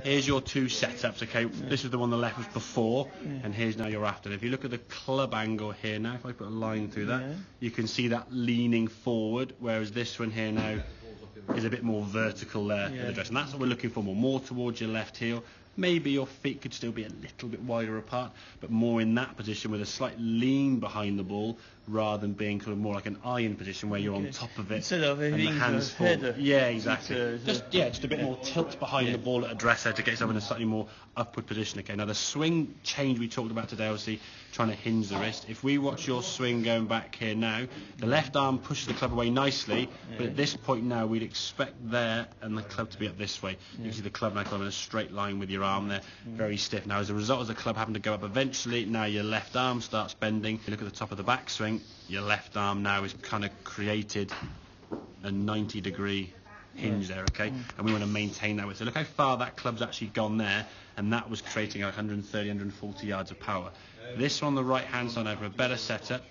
here's your two setups, okay? This is the one on the left was before, and here's now your after. If you look at the club angle here now, if I put a line through that, you can see that leaning forward, whereas this one here now is a bit more vertical there at the dress, and that's what we're looking for, more towards your left heel. Maybe your feet could still be a little bit wider apart, but more in that position with a slight lean behind the ball, rather than being kind of more like an iron position where you're on top of it instead of having and the hands the head. Yeah, exactly. Just a bit more tilt behind the ball at a dresser to get yourself in a slightly more upward position. Okay, now the swing change we talked about today, obviously trying to hinge the wrist. If we watch your swing going back here now, the left arm pushes the club away nicely, but at this point now we'd expect there and the club to be up this way. You can see the club now kind of in a straight line with your arm there, very stiff. Now as a result of the club having to go up eventually, now your left arm starts bending. You look at the top of the backswing, your left arm now is kind of created a 90-degree hinge there, okay? And we want to maintain that way. So look how far that club's actually gone there, and that was creating 130, 140 yards of power. This on the right-hand side now for a better setup.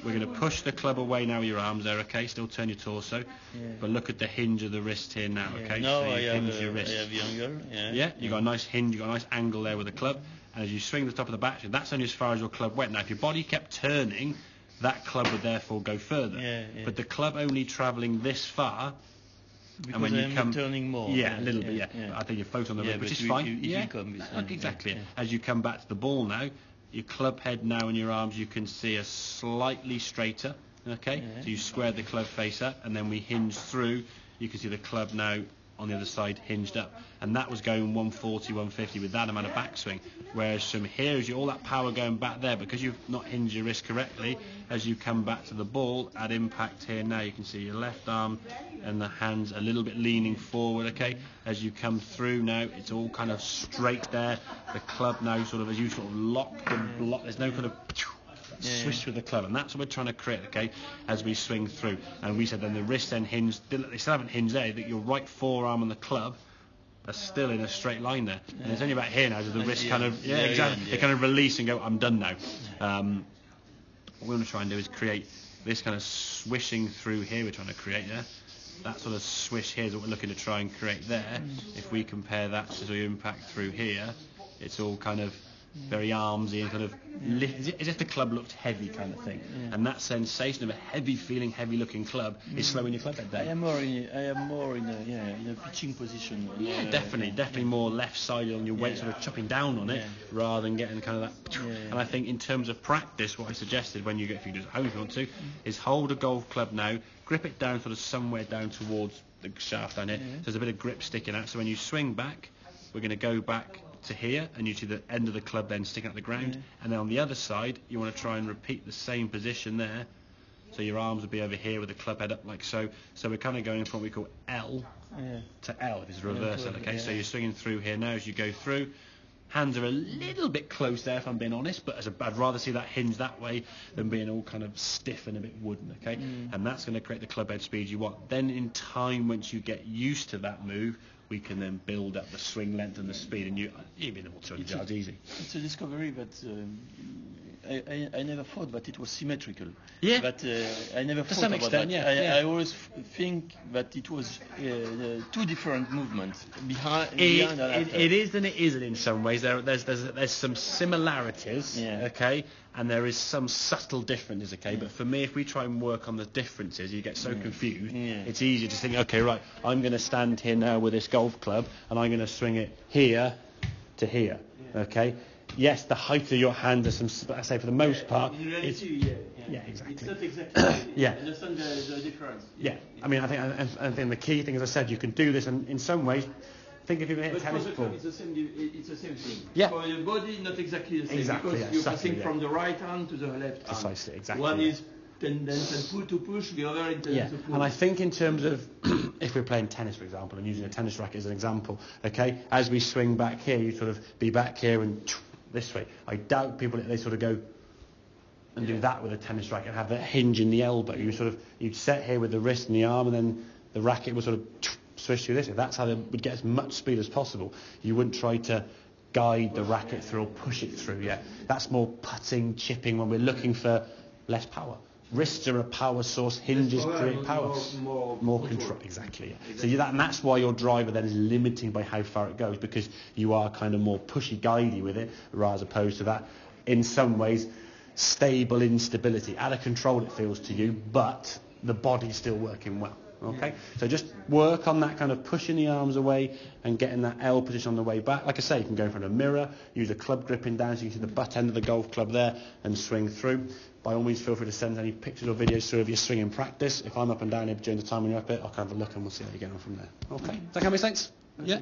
We're going to push the club away now with your arms there, okay? Still turn your torso. But look at the hinge of the wrist here now, okay? Now so I hinge your wrist. have the angle. You got a nice hinge, you got a nice angle there with the club. And as you swing the top of the back, that's only as far as your club went. Now, if your body kept turning, that club would therefore go further. But the club only travelling this far, because and when you come turning more. a little bit. I think your foot on the wrist, which is fine. Exactly. As you come back to the ball now, your club head now and your arms, you can see are slightly straighter. Okay, so you square the club face up, and then we hinge through. You can see the club now on the other side hinged up, and that was going 140, 150 with that amount of backswing. Whereas from here, as you all that power going back there, because you've not hinged your wrist correctly, as you come back to the ball at impact here now, you can see your left arm and the hands a little bit leaning forward. Okay, as you come through now, it's all kind of straight there. The club now sort of, as you sort of lock the block, there's no kind of swish with the club, and that's what we're trying to create, okay, as we swing through. And we said then the wrist then hinged, they still haven't hinged there, that your right forearm and the club are still in a straight line there. And it's only about here now, so the wrist kind of, they kind of release and go, I'm done now. What we want to try and do is create this kind of swishing through here we're trying to create there. That sort of swish here is what we're looking to try and create there. If we compare that to the impact through here, it's all kind of very armsy and kind of as if the club looked heavy kind of thing. And that sensation of a heavy feeling, heavy looking club is slowing your club head down. I am more in a pitching position. Definitely more left sided on your weight, sort of chopping down on it rather than getting kind of that. And I think in terms of practice, what I suggested when you get, if you do it at home if you want to, is hold a golf club now, grip it down sort of somewhere down towards the shaft down here. So there's a bit of grip sticking out. So when you swing back, we're going to go back to here, and you see the end of the club then sticking out the ground, and then on the other side you want to try and repeat the same position there, so your arms would be over here with the club head up like so. So we're kind of going from what we call L to L, if it's reverse L, okay? So you're swinging through here now as you go through. Hands are a little bit close there if I'm being honest, but I'd rather see that hinge that way than being all kind of stiff and a bit wooden, okay? And that's going to create the club head speed you want. Then in time, once you get used to that move, we can then build up the swing length and the speed, and you've been able to 200 yards easy. It's a discovery, but I never thought that it was symmetrical. But I never thought some about extent, that. I always think that it was two different movements behind and after. It is and it isn't in some ways. There's some similarities, okay, and there is some subtle differences, okay. But for me, if we try and work on the differences, you get so confused. It's easier to think, okay, right, I'm going to stand here now with this golf club, and I'm going to swing it here to here, okay. Yes, the height of your hand is some. I say for the most part. In reality, exactly. It's not exactly. Understand the difference. I mean, I think the key thing, as I said, you can do this, and in some ways, think if you hit a tennis ball. It's the same thing. For your body, not exactly the same. Because you're passing from the right hand to the left hand. Precisely, exactly. One is tendence to push, the other intends to pull. And I think in terms of if we're playing tennis, for example, and using a tennis racket as an example, okay, as we swing back here, you sort of be back here and this way. I doubt people, they sort of go and do that with a tennis racket and have that hinge in the elbow. You'd set here with the wrist and the arm, and then the racket would sort of swish through this. If that's how they would get as much speed as possible, you wouldn't try to guide the racket through or push it through. That's more putting, chipping when we're looking for less power. wrists are a power source, hinges create power. More control. Exactly. Yeah. So and that's why your driver then is limiting by how far it goes, because you are kind of more pushy, guidey with it, rather as opposed to that, in some ways, stable instability. Out of control it feels to you, but the body's still working well. Okay, so just work on that kind of pushing the arms away and getting that L position on the way back. Like I say, you can go in front of a mirror, use a club gripping down so you can see the butt end of the golf club there and swing through. By all means, feel free to send any pictures or videos through of your swinging practice. If I'm up and down here during the time when you're up it, I'll kind of have a look and we'll see how you get on from there. Okay, does that make sense? Yeah.